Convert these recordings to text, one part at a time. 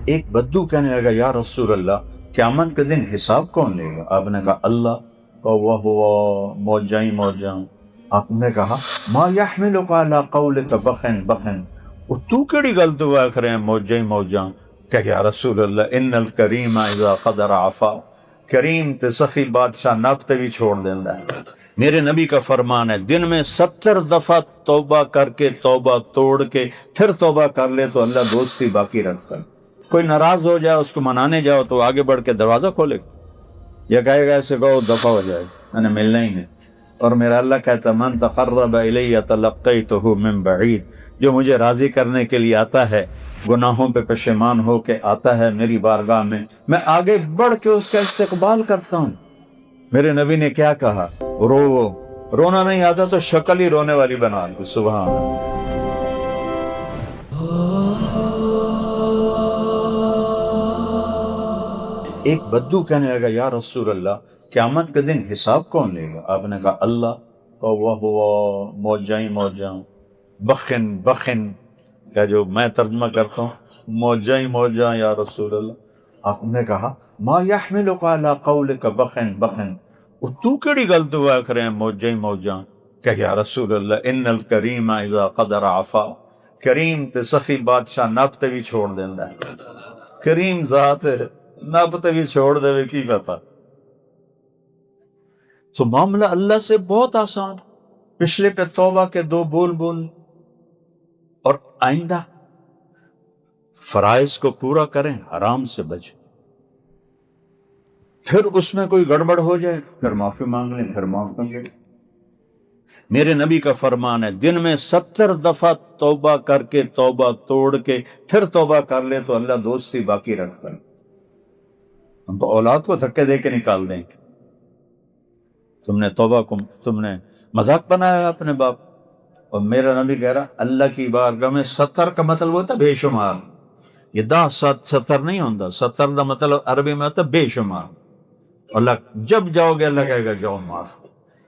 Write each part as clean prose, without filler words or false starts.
ایک بدو کہنے لگا یا رسول اللہ قیامت کے دن حساب کون لے گا؟ آپ نے کہا اللہ، واہ واہ، موجاں ہی موجاں۔ آپ نے کہا ما یحملک علی قولک بخن بخن، وہ تو کیڑی گل تو آخ رہے ہیں موجاں ہی موجاں؟ کہ یا رسول اللہ ان الکریم اذا قدر عفا، کریم تے سخی بادشاہ نب تے بھی چھوڑ دینا ہے۔ میرے نبی کا فرمان ہے دن میں 70 دفعہ توبہ کر کے توبہ توڑ کے پھر توبہ کر لے تو اللہ دوستی باقی رکھتا ہے۔ کوئی ناراض ہو جائے اس کو منانے جاؤ تو آگے بڑھ کے دروازہ کھولے گا یا کہے گا ایسے کہو دفعہ ہو جائے میں نے ملنا ہی نہیں۔ اور میرا اللہ کہتا من تقرب الی تلقیتہ من بعید، جو مجھے راضی کرنے کے لیے آتا ہے، گناہوں پہ پشیمان ہو کے آتا ہے میری بارگاہ میں آگے بڑھ کے اس کا استقبال کرتا ہوں۔ میرے نبی نے کیا کہا؟ رونا نہیں آتا تو شکل ہی رونے والی بنا لی۔ سبحان اللہ۔ ایک بدو کہنے لگا یا رسول اللہ قیامت کے دن حساب کون لے گا؟ آپ نے کہا اللہ، واہ واہ، موجاں ہی موجاں، بخن بخن کا جو میں ترجمہ کرتا ہوں موجاں ہی موجاں یا رسول اللہ۔ آپ نے کہا ما یحملک علی قولک بخن بخن، وہ تو کیڑی گل تو آخ رہے ہیں موجاں ہی موجاں؟ کہ یا رسول اللہ ان الکریم اذا قدر عفا، کریم تے سخی بادشاہ نب تے بھی چھوڑ دینا ہے۔ کریم ذات ہے، نب تے بھی چھوڑ دے کی پتا۔ تو معاملہ اللہ سے بہت آسان، پچھلے پہ توبہ کے 2 بول بول اور آئندہ فرائض کو پورا کریں، حرام سے بچیں۔ پھر اس میں کوئی گڑبڑ ہو جائے پھر معافی مانگ لیں، پھر معاف کر لیں۔ میرے نبی کا فرمان ہے دن میں 70 دفعہ توبہ کر کے توبہ توڑ کے پھر توبہ کر لے تو اللہ دوستی باقی رکھتا ہے۔ ہم تو اولاد کو دھکے دے کے نکال دیں گے، تم نے توبہ کو تم نے مذاق بنایا اپنے باپ۔ اور میرا نبی کہہ رہا اللہ کی بارگاہ میں 70 کا مطلب ہوتا ہے بے شمار، یہ 70 نہیں ہوتا، 70 کا مطلب عربی میں ہوتا ہے بے شمار۔ اللہ جب جاؤ گے اللہ کہے گا جاؤ معاف،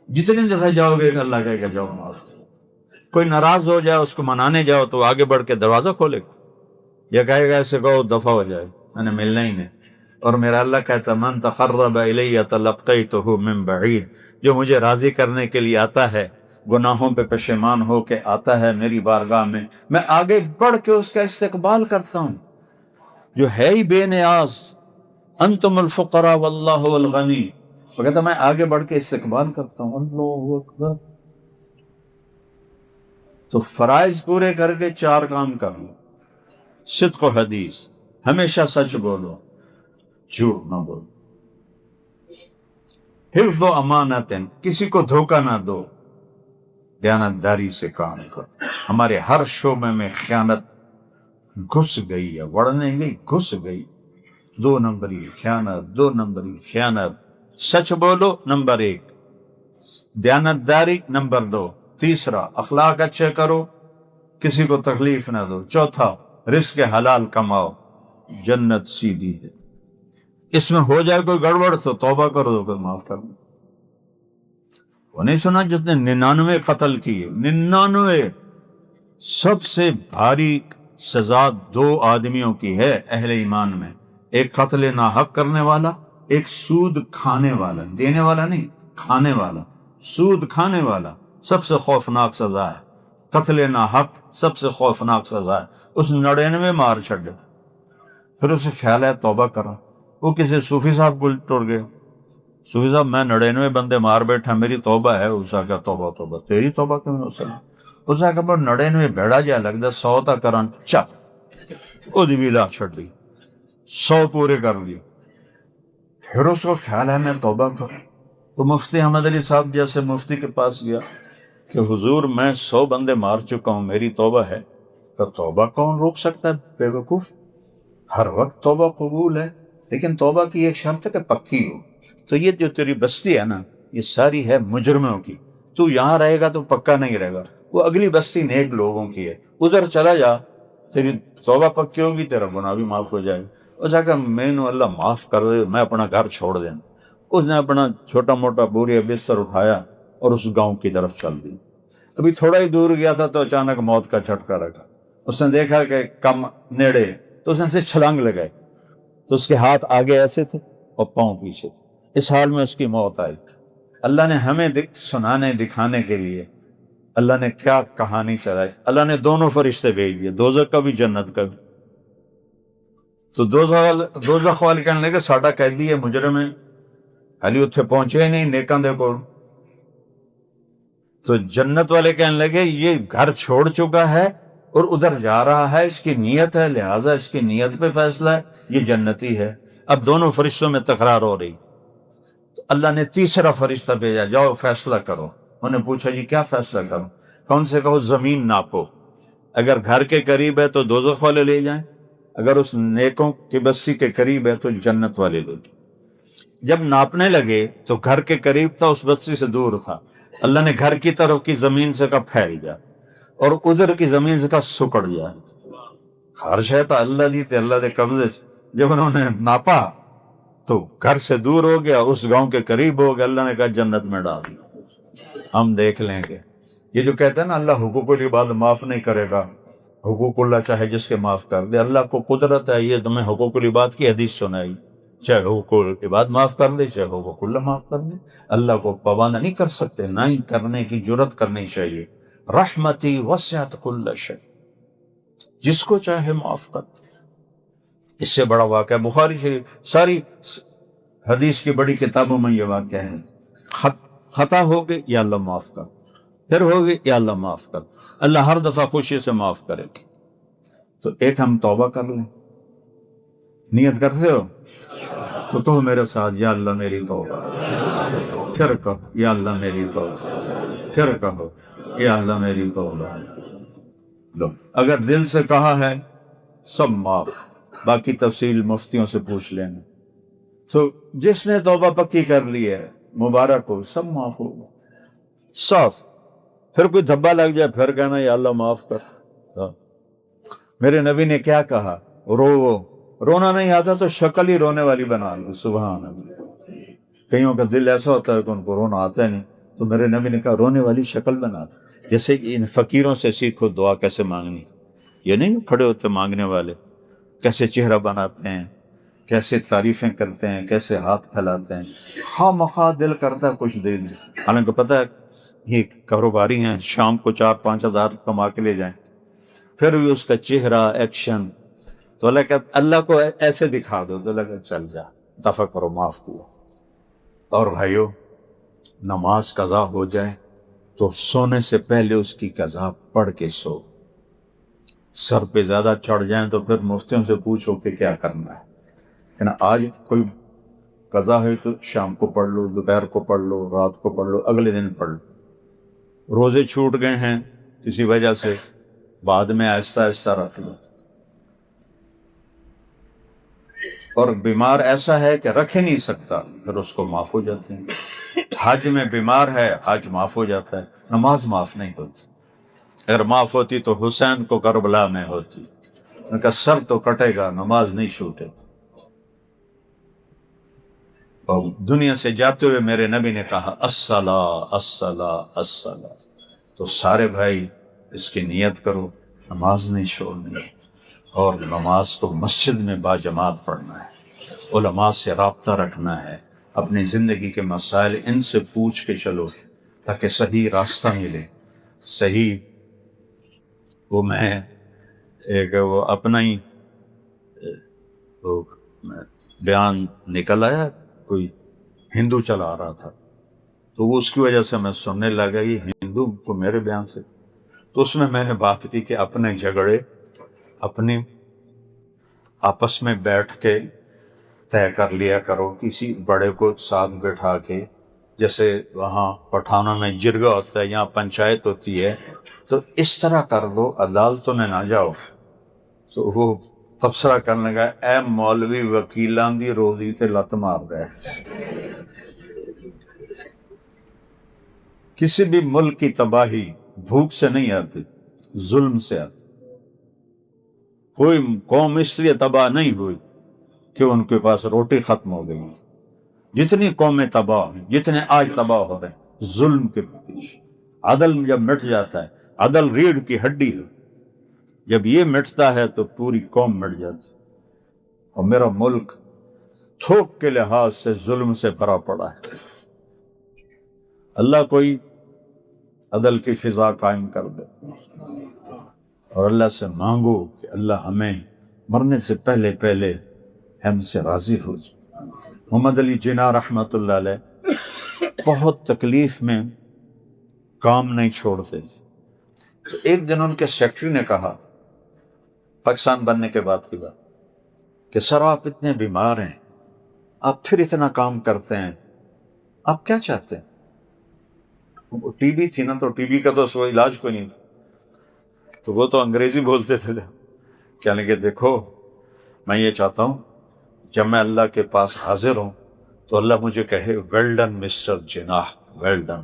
جتنی دفعہ جاؤ گے اللہ کہے گا جاؤ معاف۔ کوئی ناراض ہو جائے اس کو منانے جاؤ تو آگے بڑھ کے دروازہ کھولے گا یا کہے گا ایسے کہو دفعہ ہو جائے میں نے ملنا ہی نہیں۔ اور میرا اللہ کہتا من تقرب الی تلقیتہ من بعید، جو مجھے راضی کرنے کے لیے آتا ہے، گناہوں پہ پشیمان ہو کے آتا ہے میری بارگاہ میں آگے بڑھ کے اس کا استقبال کرتا ہوں، جو ہے ہی بے نیاز، انتم الفقراء واللہ هو الغنی، وہ کہتا میں آگے بڑھ کے استقبال کرتا ہوں۔ اللہ اکبر۔ تو فرائض پورے کر کے 4 کام کرو، صدق و حدیث، ہمیشہ سچ بولو، جھوٹ نہ بولو، حفظ و امانت، کسی کو دھوکہ نہ دو، دیانتداری سے کام کرو۔ ہمارے ہر شعبے میں خیانت گھس گئی ہے، بڑھنے گئی، گھس گئی۔ 2 نمبری خیانت، 2 نمبری خیانت، سچ بولو نمبر 1، دیانتداری نمبر 2، تیسرا اخلاق اچھے کرو، کسی کو تکلیف نہ دو، چوتھا رزق حلال کماؤ، جنت سیدھی ہے۔ اس میں ہو جائے کوئی گڑبڑ تو توبہ کرو تو کوئی معاف کر دو۔ وہ نہیں سنا جس نے 99 قتل کیے، 99۔ سب سے بھاری سزا 2 آدمیوں کی ہے اہل ایمان میں، ایک قتل ناحق کرنے والا، ایک سود کھانے والا، دینے والا نہیں، کھانے والا، سود کھانے والا سب سے خوفناک سزا ہے۔ قتل ناحق سب سے خوفناک سزا ہے۔ اس 99 مار چھڑے، پھر اسے خیال ہے توبہ کرا، وہ کسی صوفی صاحب کو ٹر گئے، صوفی صاحب میں 99 بندے مار بیٹھا، میری توبہ ہے۔ اسا کہا توبہ توبہ تیری توبہ کیوں ہو سکتی؟ اسا کہا پر 99 بیڑا جا لگتا 100 تا کران چپ، وہ دی بھی لا چھڑ دی، 100 پورے کر لیے۔ پھر اس کو خیال ہے میں توبہ کروں، تو مفتی احمد علی صاحب جیسے مفتی کے پاس گیا کہ حضور میں 100 بندے مار چکا ہوں، میری توبہ ہے۔ تو توبہ کون روک سکتا ہے بے وقوف؟ ہر وقت توبہ قبول ہے، لیکن توبہ کی ایک شرط ہے کہ پکی ہو۔ تو یہ جو تیری بستی ہے نا، یہ ساری ہے مجرموں کی، تو یہاں رہے گا تو پکا نہیں رہے گا، وہ اگلی بستی نیک لوگوں کی ہے، ادھر چلا جا، تیری توبہ پکی ہوگی، تیرا گناہ بھی معاف ہو جائے گا۔ اس نے کہا میں نے اللہ معاف کر دے، میں اپنا گھر چھوڑ دینا۔ اس نے اپنا چھوٹا موٹا بوریا بستر اٹھایا اور اس گاؤں کی طرف چل دی۔ ابھی تھوڑا ہی دور گیا تھا تو اچانک موت کا جھٹکا لگا۔ اس نے دیکھا کہ کم نیڑے تو اس نے سے چھلانگ لگائی، تو اس کے ہاتھ آگے ایسے تھے اور پاؤں پیچھے تھے، اس حال میں اس کی موت آئی۔ اللہ نے ہمیں سنانے دکھانے کے لیے اللہ نے کیا کہانی چلائی، اللہ نے دونوں فرشتے بھیج دیے، دوزخ کا بھی جنت کا بھی۔ تو دوزخ والے کہنے لگے ساڈا قیدی ہے، مجرم ہے، حالی اتنے پہنچے ہی نہیں نیکاں دے کول۔ تو جنت والے کہنے لگے یہ گھر چھوڑ چکا ہے اور ادھر جا رہا ہے، اس کی نیت ہے، لہٰذا اس کی نیت پہ فیصلہ ہے، یہ جنتی ہے۔ اب دونوں فرشتوں میں تکرار ہو رہی، تو اللہ نے تیسرا فرشتہ بھیجا، جاؤ فیصلہ کرو۔ انہوں نے پوچھا جی کیا فیصلہ کروں؟ کون سے کہو زمین ناپو، اگر گھر کے قریب ہے تو دوزخ والے لے جائیں، اگر اس نیکوں کی بستی کے قریب ہے تو جنت والے لے جائیں۔ جب ناپنے لگے تو گھر کے قریب تھا، اس بستی سے دور تھا، اللہ نے گھر کی طرف کی زمین سے کا پھیل گیا اور ادھر کی زمین سے کا سکڑ گیا۔ ہر شے تو اللہ دی تے اللہ دے قبضے۔ جب انہوں نے ناپا تو گھر سے دور ہو گیا، اس گاؤں کے قریب ہو گیا، اللہ نے کہا جنت میں ڈال دیا، ہم دیکھ لیں گے۔ یہ جو کہتے ہیں نا اللہ حقوق العباد معاف نہیں کرے گا، حقوق اللہ چاہے جس کے معاف کر دے، اللہ کو قدرت ہے یہ تمہیں حقوق العباد کی حدیث سنائی، چاہے حقوق العباد معاف کر دے چاہے حقوق اللہ معاف کر دے، اللہ کو پابند نہیں کر سکتے، نہ ہی کرنے کی جرت کرنی چاہیے۔ رحمتی وسعت کل شیء، جس کو چاہے معاف کر دے۔ اس سے بڑا واقعہ بخاری شریف، ساری حدیث کی بڑی کتابوں میں یہ واقعہ ہے، خطا ہوگی یا اللہ معاف کر، پھر ہوگی یا اللہ معاف کر، اللہ ہر دفعہ خوشی سے معاف کرے گی۔ تو ایک ہم توبہ کر لیں، نیت کرتے ہو تو کہو میرے ساتھ یا اللہ میری توبہ، پھر کہو یا اللہ میری توبہ، پھر کہو یا اللہ میری توبہ۔ لو اگر دل سے کہا ہے سب معاف، باقی تفصیل مفتیوں سے پوچھ لینا۔ تو جس نے توبہ پکی کر لی ہے مبارک ہو، سب معاف ہوگا صاف۔ پھر کوئی دھبا لگ جائے پھر کہنا یا اللہ معاف کر۔ میرے نبی نے کیا کہا، رونا نہیں آتا تو شکل ہی رونے والی بنا لو، سبحان اللہ۔ کئیوں کا دل ایسا ہوتا ہے کہ ان کو رونا آتا ہے نہیں، تو میرے نبی نے کہا رونے والی شکل بنا دو۔ جیسے کہ ان فقیروں سے سیکھو دعا کیسے مانگنی، یہ نہیں کھڑے ہوتے مانگنے والے، کیسے چہرہ بناتے ہیں، کیسے تعریفیں کرتے ہیں، کیسے ہاتھ پھیلاتے ہیں، خواہ مخواہ دل کرتا ہے کچھ دے دیں، حالانکہ پتہ ہے یہ کاروباری ہیں، شام کو 4-5 ہزار کما کے لے جائیں، پھر بھی اس کا چہرہ ایکشن، تو اللہ کہتا اللہ کو ایسے دکھا دو تو اللہ کہتا چل جا دفع کرو معاف کیا۔ اور بھائیو نماز قضا ہو جائے تو سونے سے پہلے اس کی قضا پڑھ کے سو، سر پہ زیادہ چڑھ جائیں تو پھر مفتیوں سے پوچھو کہ کیا کرنا ہے۔ لیکن آج کوئی قضا ہے تو شام کو پڑھ لو، دوپہر کو پڑھ لو، رات کو پڑھ لو، اگلے دن پڑھ لو۔ روزے چھوٹ گئے ہیں کسی وجہ سے، بعد میں آہستہ آہستہ رکھ لو۔ اور بیمار ایسا ہے کہ رکھ ہی نہیں سکتا، پھر اس کو معاف ہو جاتے ہیں۔ حج میں بیمار ہے، حج معاف ہو جاتا ہے، نماز معاف نہیں ہوتی۔ اگر معاف ہوتی تو حسین کو کربلا میں ہوتی، ان کا سر تو کٹے گا، نماز نہیں چھوٹے۔ اور دنیا سے جاتے ہوئے میرے نبی نے کہا الصلاۃ الصلاۃ الصلاۃ، تو سارے بھائی اس کی نیت کرو، نماز نہیں چھوڑنی، اور نماز تو مسجد میں باجماعت پڑھنا ہے، علماء سے رابطہ رکھنا ہے، اپنی زندگی کے مسائل ان سے پوچھ کے چلو تاکہ صحیح راستہ ملے، صحیح۔ وہ میں ایک وہ اپنا ہی بیان نکل آیا، کوئی ہندو چلا رہا تھا، تو وہ اس کی وجہ سے میں سننے لگا یہ ہندو کو میرے بیان سے، تو اس میں نے بات کی کہ اپنے جھگڑے اپنی آپس میں بیٹھ کے طے کر لیا کرو، کسی بڑے کو ساتھ بٹھا کے، جیسے وہاں پٹھانوں میں جرگہ ہوتا ہے، یہاں پنچایت ہوتی ہے، تو اس طرح کر لو، عدالتوں میں نہ جاؤ۔ تو وہ تبصرہ کرنے لگا اے مولوی وکیلاں دی روزی تے لت مار رہے۔ کسی بھی ملک کی تباہی بھوک سے نہیں آتی، ظلم سے آتی۔ کوئی قوم اس لیے تباہ نہیں ہوئی کہ ان کے پاس روٹی ختم ہو گئی۔ جتنی قومیں تباہ ہیں، جتنے آج تباہ ہو رہے ہیں، ظلم کے پیچھے۔ عدل جب مٹ جاتا ہے، عدل ریڑھ کی ہڈی ہے، جب یہ مٹتا ہے تو پوری قوم مٹ جاتی ہے۔ اور میرا ملک تھوک کے لحاظ سے ظلم سے بھرا پڑا ہے. اللہ کوئی عدل کی فضا قائم کر دے اور اللہ سے مانگو کہ اللہ ہمیں مرنے سے پہلے پہلے ہم سے راضی ہو جائے. محمد علی جناح رحمۃ اللہ علیہ بہت تکلیف میں کام نہیں چھوڑتے. تو ایک دن ان کے سیکرٹری نے کہا، پاکستان بننے کے بعد کی بات، کہ سر آپ اتنے بیمار ہیں، آپ پھر اتنا کام کرتے ہیں، آپ کیا چاہتے ہیں؟ ٹی بی تھی نا، تو ٹی بی کا تو سو علاج کوئی نہیں تھا، تو وہ تو انگریزی بولتے تھے. کہنے لگے دیکھو میں یہ چاہتا ہوں جب میں اللہ کے پاس حاضر ہوں تو اللہ مجھے کہے well done mister Jinnah, well done,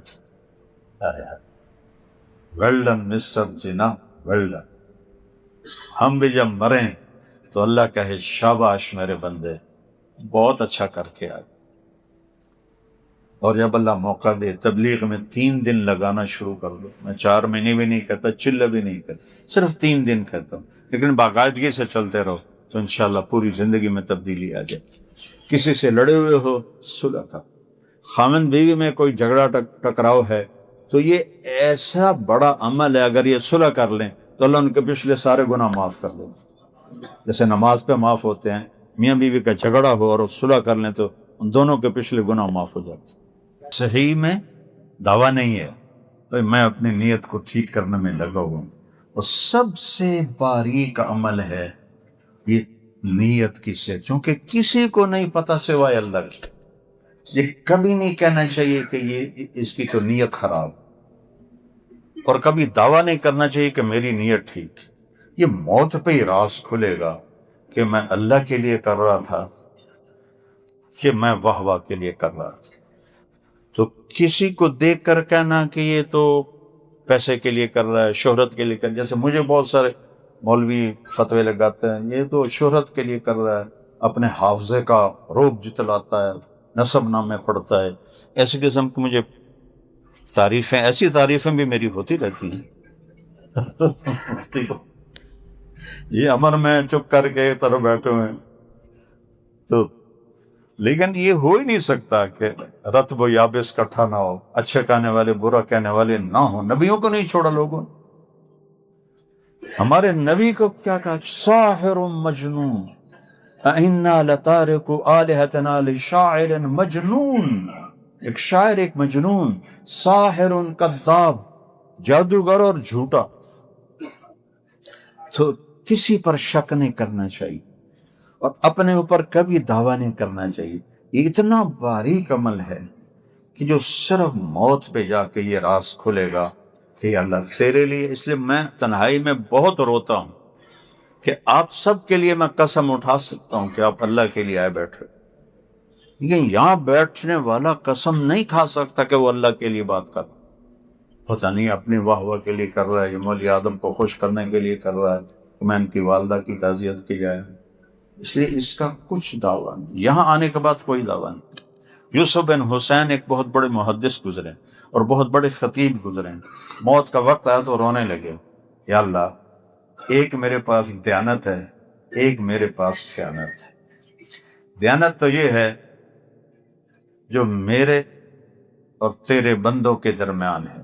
well done mister Jinnah, well done. ہم بھی جب مریں تو اللہ کہے شاباش میرے بندے، بہت اچھا کر کے آئے. اور جب اللہ موقع دے تبلیغ میں 3 دن لگانا شروع کر دو. میں 4 مہینے بھی نہیں کہتا، چلہ بھی نہیں کہتا، صرف 3 دن کہتا ہوں، لیکن باقاعدگی سے چلتے رہو تو انشاءاللہ پوری زندگی میں تبدیلی آ جائے. کسی سے لڑے ہوئے ہو صلح کر. خامن بیوی میں کوئی جھگڑا ٹکراؤ ہے تو یہ ایسا بڑا عمل ہے، اگر یہ صلح کر لیں تو اللہ ان کے پچھلے سارے گناہ معاف کر دے. جیسے نماز پہ معاف ہوتے ہیں، میاں بیوی کا جھگڑا ہو اور صلح کر لیں تو ان دونوں کے پچھلے گناہ معاف ہو جاتے ہیں. صحیح میں دعویٰ نہیں ہے بھائی میں اپنی نیت کو ٹھیک کرنے میں لگا ہوں. اور سب سے باریک عمل ہے یہ نیت کی سے، چونکہ کسی کو نہیں پتا سوائے اللہ کی. یہ کبھی نہیں کہنا چاہیے کہ یہ اس کی تو نیت خراب، اور کبھی دعویٰ نہیں کرنا چاہیے کہ میری نیت ٹھیک. یہ موت پہ ہی راز کھلے گا کہ میں اللہ کے لیے کر رہا تھا کہ میں واہ واہ کے لیے کر رہا تھا. تو کسی کو دیکھ کر کہنا کہ یہ تو پیسے کے لیے کر رہا ہے، شہرت کے لیے کر، جیسے مجھے بہت سارے مولوی فتوے لگاتے ہیں یہ تو شہرت کے لیے کر رہا ہے، اپنے حافظے کا روب جتلاتا ہے، نسب نامے پڑھتا ہے. ایسی قسم کی مجھے تعریفیں، ایسی تعریفیں بھی میری ہوتی رہتی ہیں. یہ امر میں چپ کر کے طرف بیٹھے ہوئے، تو لیکن یہ ہو ہی نہیں سکتا کہ رتب و یابس کٹھا نہ ہو، اچھے کہنے والے برا کہنے والے نہ ہو. نبیوں کو نہیں چھوڑا لوگوں نے. ہمارے نبی کو کیا کہا؟ ساحر مجنون، اِنَّا لَتَارِكُ آلِهَتَنَا لِشَاعِرٍ مجنون. ایک شاعر، ایک مجنون، ساحر کذاب، جادوگر اور جھوٹا. تو کسی پر شک نہیں کرنا چاہیے اور اپنے اوپر کبھی دعویٰ نہیں کرنا چاہیے. یہ اتنا باریک عمل ہے کہ جو صرف موت پہ جا کے یہ راز کھلے گا کہ اللہ تیرے لیے. اس لیے میں تنہائی میں بہت روتا ہوں کہ آپ سب کے لیے میں قسم اٹھا سکتا ہوں کہ آپ اللہ کے لیے آئے بیٹھے، لیکن یہاں بیٹھنے والا قسم نہیں کھا سکتا کہ وہ اللہ کے لیے بات کر. پتہ نہیں اپنی واہ واہ کے لیے کر رہا ہے، یہ مولی آدم کو خوش کرنے کے لیے کر رہا ہے کہ میں ان کی والدہ کی تعزیت کی جائے. اس لیے اس کا کچھ دعویٰ نہیں. یہاں آنے کے بعد کوئی دعویٰ نہیں. یوسف بن حسین ایک بہت بڑے محدث گزرے اور بہت بڑے خطیب گزرے. موت کا وقت آیا تو رونے لگے، یا اللہ ایک میرے پاس دیانت ہے، ایک میرے پاس خیانت ہے. دیانت تو یہ ہے جو میرے اور تیرے بندوں کے درمیان ہے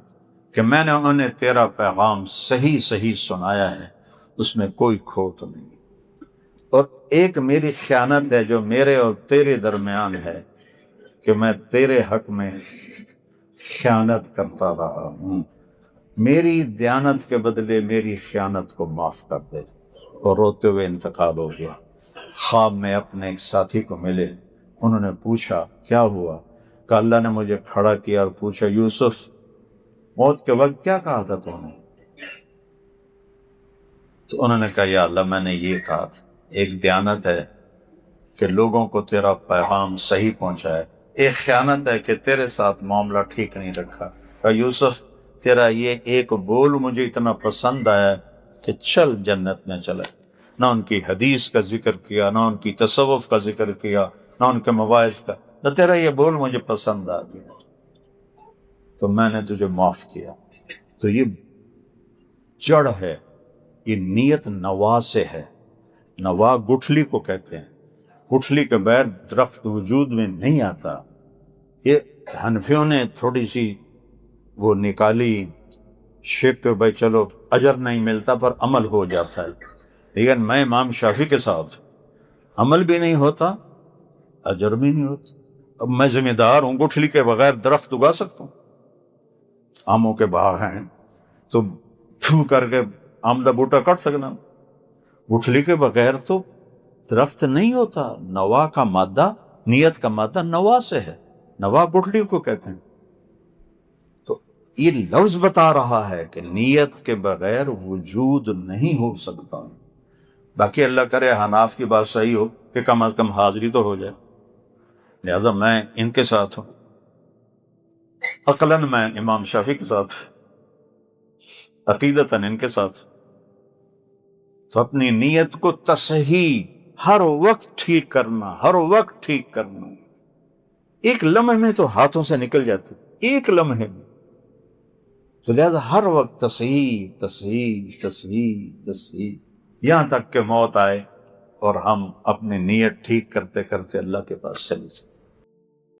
کہ میں نے انہیں تیرا پیغام صحیح صحیح سنایا ہے، اس میں کوئی کھوٹ نہیں. اور ایک میری خیانت ہے جو میرے اور تیرے درمیان ہے کہ میں تیرے حق میں خیانت کرتا رہا ہوں. میری دیانت کے بدلے میری خیانت کو معاف کر دے. اور روتے ہوئے انتقال ہو گیا. خواب میں اپنے ایک ساتھی کو ملے، انہوں نے پوچھا کیا ہوا؟ کہ اللہ نے مجھے کھڑا کیا اور پوچھا یوسف موت کے وقت کیا کہا تھا تو نے؟ تو انہوں نے کہا یا اللہ میں نے یہ کہا تھا، ایک دیانت ہے کہ لوگوں کو تیرا پیغام صحیح پہنچائے، ایک خیانت ہے کہ تیرے ساتھ معاملہ ٹھیک نہیں رکھا. کہ یوسف تیرا یہ ایک بول مجھے اتنا پسند آیا کہ چل جنت میں چلے. نہ ان کی حدیث کا ذکر کیا، نہ ان کی تصوف کا ذکر کیا، نہ ان کے مواعظ کا، نہ تیرا یہ بول مجھے پسند آ گیا تو میں نے تجھے معاف کیا. تو یہ جڑ ہے، یہ نیت نوا سے ہے. نوا گٹھلی کو کہتے ہیں. گٹھلی کے بغیر درخت وجود میں نہیں آتا. یہ حنفیوں نے تھوڑی سی وہ نکالی شک کہ بھائی چلو اجر نہیں ملتا پر عمل ہو جاتا ہے، لیکن میں امام شافعی کے ساتھ عمل بھی نہیں ہوتا، اجر بھی نہیں ہوتا. اب میں ذمہ دار ہوں، گٹھلی کے بغیر درخت اگا سکتا ہوں؟ آموں کے باغ ہیں تو پھو کر کے آم دا بوٹا کٹ سکنا، گٹھلی کے بغیر تو درخت نہیں ہوتا. نوا کا مادہ، نیت کا مادہ نوا سے ہے، نوا گٹھلی کو کہتے ہیں. تو یہ لفظ بتا رہا ہے کہ نیت کے بغیر وجود نہیں ہو سکتا. باقی اللہ کرے حناف کی بات صحیح ہو کہ کم از کم حاضری تو ہو جائے، لہذا میں ان کے ساتھ ہوں، عقلاً میں امام شافعی کے ساتھ، عقیدتاً ان کے ساتھ. تو اپنی نیت کو تصحیح ہر وقت ٹھیک کرنا، ہر وقت ٹھیک کرنا. ایک لمحے میں تو ہاتھوں سے نکل جاتے، ایک لمحے میں. تو لہذا ہر وقت تصحیح تصحیح تصحیح تصحیح، یہاں تک کہ موت آئے اور ہم اپنی نیت ٹھیک کرتے کرتے اللہ کے پاس چلے جائیں.